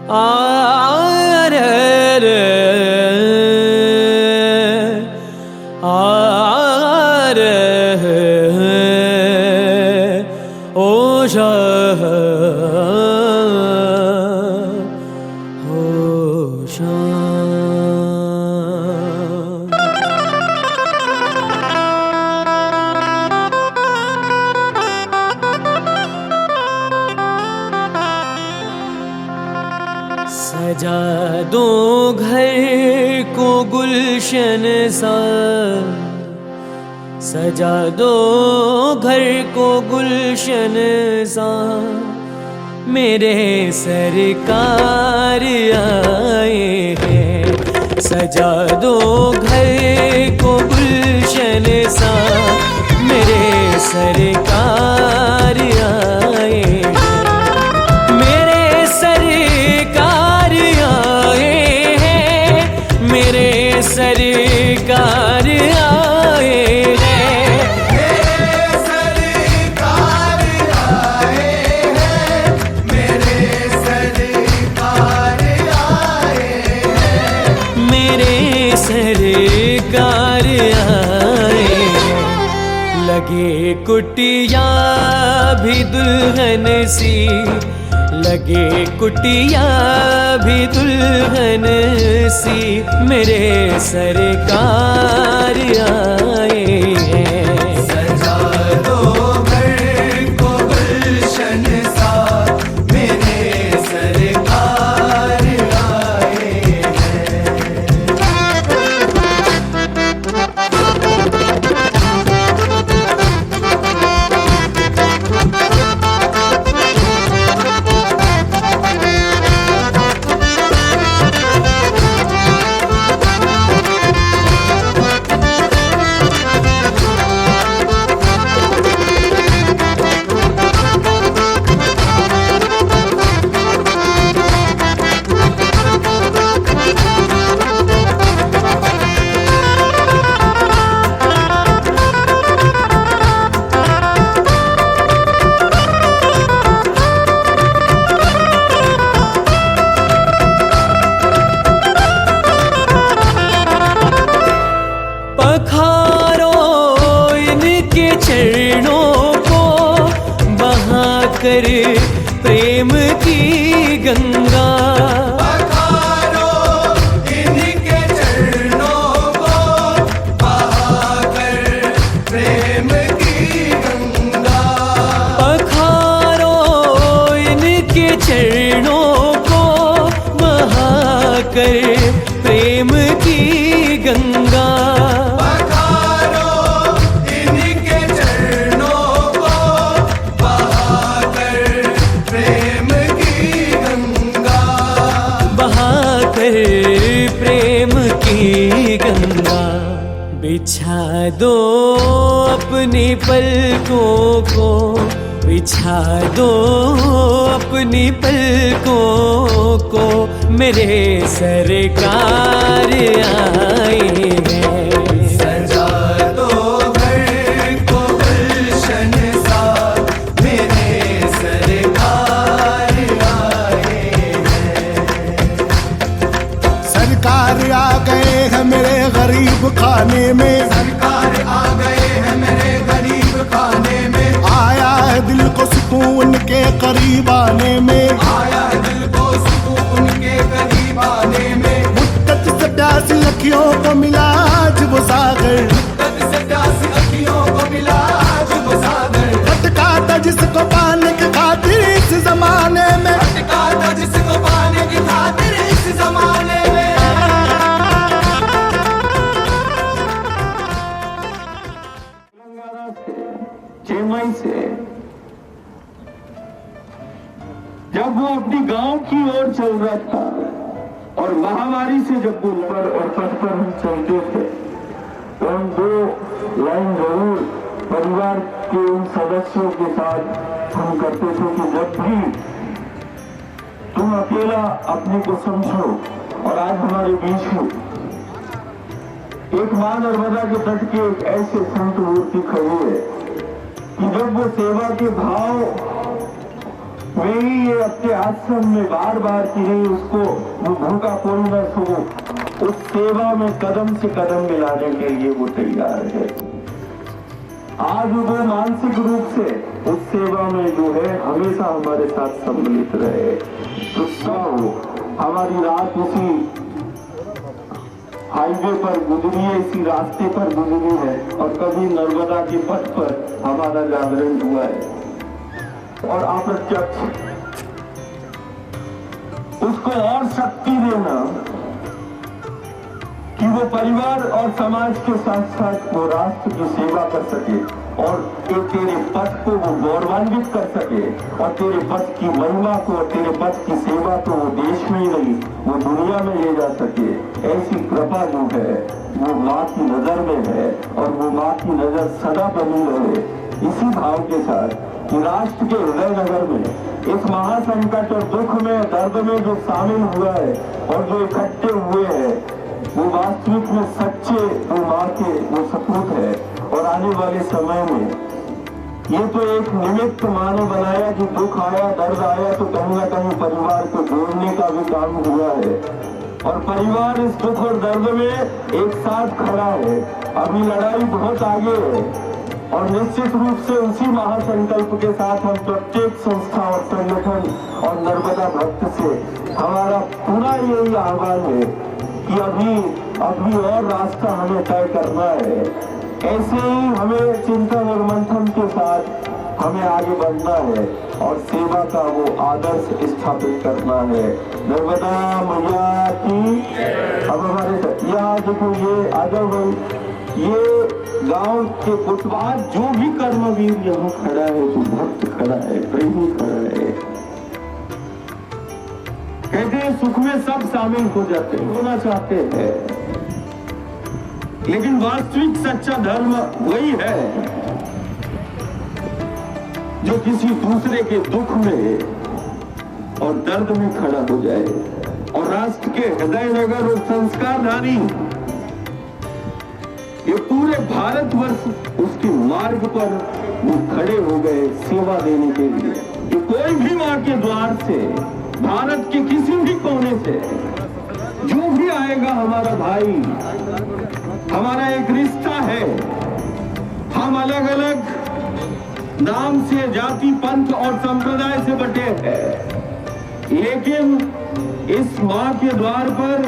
आ रे रे आ रे ओ शाह हो शाह। सजा दो घर को गुलशन सा, सजा दो घर को गुलशन सा, मेरे सरकार आए हैं। सजा दो घर को गुलशन सा, मेरे सरकार आए हैं। मेरे सरकार आए हैं, मेरे सरकार आए हैं। मेरे सरकार आए हैं, मेरे सरकार आए हैं। मेरे सरकार आए हैं। लगे कुटिया भी दुल्हन सी, लगे कुटिया भी दुल्हन सी, मेरे सरकार आए हैं। सजा दो घर को गुलशन सा, मेरे सरकार आए हैं। पखारो इनके चरणों को, बहाकर प्रेम की गंगा। पखारो इनके चरणों को, बहाकर प्रेम की गंगा। पखारो इनके चरणों को, बहाकर प्रेम की गंगा। पखारो इनके चरणों को, बहाकर प्रेम की गंगा। बहाकर प्रेम की गंगा। बिछा दो अपनी पलकों को, बिछा दो अपनी पलकों को, मेरे सरकार आए हैं। सजा दो घर को गुलशन सा, मेरे सरकार आए हैं। सरकार आ गए हैं मेरे गरीब खाने में, सरकार आ गए हैं मेरे गरीब खाने में। आया है दिल को सुकून के करीब आने में, आया है दिल को सुकून के करीब आने में। मुद्दत से प्यासी अखियों को मिला आज वो सागर, मुद्दत से प्यासी अखियों को मिला आज वो सागर। भटका था जिसको पाने की खातिर इस जमाने में, भटका था जिसको पाने की खातिर इस जमाने में। चेन्नई से जब वो अपनी गांव की ओर चल रहा था और महामारी से जब वो लड़ और पथ पर हम चलते थे, तो हम दो लाइन जरूर परिवार के उन सदस्यों के साथ हम करते थे कि जब भी तुम अकेला अपने को समझो और आज हमारे बीच हो, एक मां नर्मदा के तट के एक ऐसे संत मूर्ति खड़ी है कि जब वो सेवा के भाव वे ही ये अपने आश्रम में बार बार की नहीं उसको वो भूखा कोई न सो, उस सेवा में कदम से कदम मिलाने के लिए वो तैयार है। आज वो मानसिक रूप से उस सेवा में जो है हमेशा हमारे साथ सम्मिलित रहे। तो सब हमारी रात उसी हाईवे पर गुजरी है, इसी रास्ते पर गुजरी है और कभी नर्मदा के पथ पर हमारा जागरण हुआ है। और अप्रत्यक्ष उसको और शक्ति देना कि वो परिवार और समाज के साथ साथ वो राष्ट्र की सेवा कर सके और तेरे पथ को वो गौरवान्वित कर सके और तेरे पथ की महिमा को और तेरे पथ की सेवा को वो देश में ही नहीं वो दुनिया में ले जा सके। ऐसी कृपा जो है वो माँ की नजर में है और वो माँ की नजर सदा बनी रहे। इसी भाव के साथ कि राष्ट्र के हृदय नगर में इस महासंकट और दुख में दर्द में जो शामिल हुआ है और जो इकट्ठे हुए हैं वो वास्तविक में सच्चे वो माँ के वो सपूत है। और आने वाले समय में ये तो एक निमित्त माँ ने बनाया कि दुख आया दर्द आया तो कहीं ना कहीं परिवार को जोड़ने का भी काम हुआ है और परिवार इस दुख और दर्द में एक साथ खड़ा है। अभी लड़ाई बहुत आगे है और निश्चित रूप से उसी महासंकल्प के साथ हम प्रत्येक संस्था और संगठन और नर्मदा भक्त से हमारा पूरा यही आह्वान है कि अभी और रास्ता हमें तय करना है। ऐसे ही हमें चिंतन और मंथन के साथ हमें आगे बढ़ना है और सेवा का वो आदर्श स्थापित करना है। नर्मदा मैया की। अब हमारे यहाँ देखो ये आदर ये गांव के फुटपाथ जो भी कर्मवीर यहाँ खड़ा है, जो भक्त खड़ा है, प्रेमी खड़ा है, कहते हैं सुख में सब शामिल हो जाते हैं, होना चाहते हैं, लेकिन वास्तविक सच्चा धर्म वही है जो किसी दूसरे के दुख में और दर्द में खड़ा हो जाए। और राष्ट्र के हृदय नगर और संस्कारधारी ये पूरे भारतवर्ष उसके मार्ग पर वो खड़े हो गए सेवा देने के लिए। कि कोई भी माँ के द्वार से भारत के किसी भी कोने से जो भी आएगा हमारा भाई, हमारा एक रिश्ता है। हम अलग अलग नाम से, जाति, पंथ और संप्रदाय से बटे हैं, लेकिन इस माँ के द्वार पर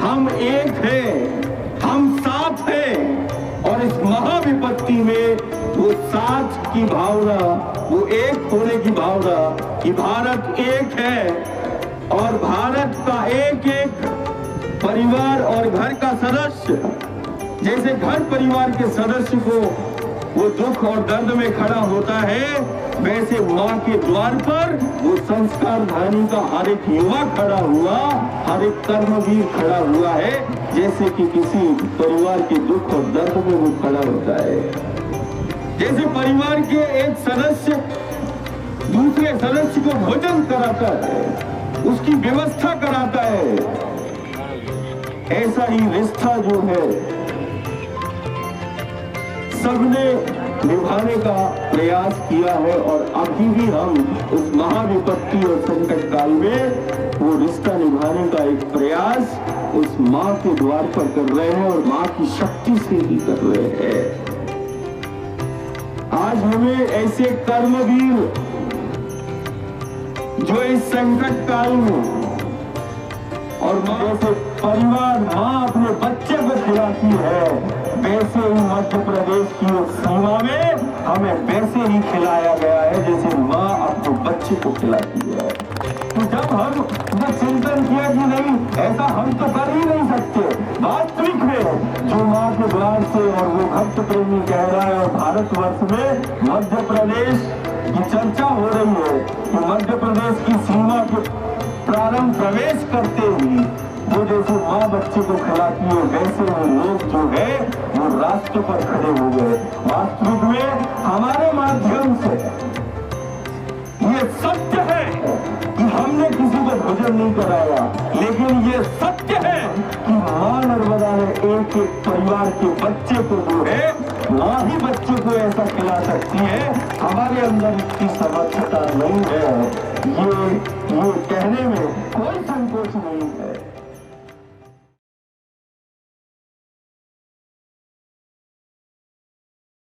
हम एक हैं, हम साथ हैं। और इस महाविपत्ति में वो साथ की भावना, वो एक होने की भावना कि भारत एक है और भारत का एक एक परिवार और घर का सदस्य, जैसे घर परिवार के सदस्य को वो दुख और दर्द में खड़ा होता है, वैसे माँ के द्वार पर वो संस्कारधानी का हर एक युवा खड़ा हुआ, हर एक कर्मवीर खड़ा हुआ है, जैसे कि किसी परिवार के दुख और दर्द में वो खड़ा होता है। जैसे परिवार के एक सदस्य दूसरे सदस्य को भोजन कराता है, उसकी व्यवस्था कराता है, ऐसा ही रिश्ता जो है सबने निभाने का प्रयास किया है। और अभी भी हम उस महाविपत्ति और संकट काल में वो रिश्ता निभाने का एक प्रयास उस माँ के द्वार पर कर रहे हैं और माँ की शक्ति से ही कर रहे हैं। आज हमें ऐसे कर्मवीर जो इस संकट काल में और जैसे परिवार माँ अपने बच्चे को खिलाती है, वैसे ही मध्य प्रदेश की उस सीमा में हमें वैसे ही खिलाया गया है जैसे माँ अपने बच्चे को खिलाती है। तो जब हम चिंतन किया कि नहीं ऐसा हम तो कर ही नहीं सकते, वास्तविक में जो माँ के द्वार से और वो भक्त प्रेमी कह रहा है और भारतवर्ष में मध्य प्रदेश की चर्चा हो रही है कि मध्य प्रदेश की सीमा के प्रारंभ प्रवेश करते ही वो जैसे माँ बच्चे को खिलाती है, वैसे वो लोग जो है वो रास्ते पर खड़े हो गए। वास्तविक में हमारे माध्यम से ये सत्य है कि हमने किसी को भोजन नहीं कराया, लेकिन ये सत्य है कि माँ नर्मदा ने एक एक परिवार के बच्चे को जो है माँ ही बच्चे को ऐसा खिला सकती है। हमारे अंदर इसकी समर्थता नहीं है। कहने में कोई संकोच नहीं है।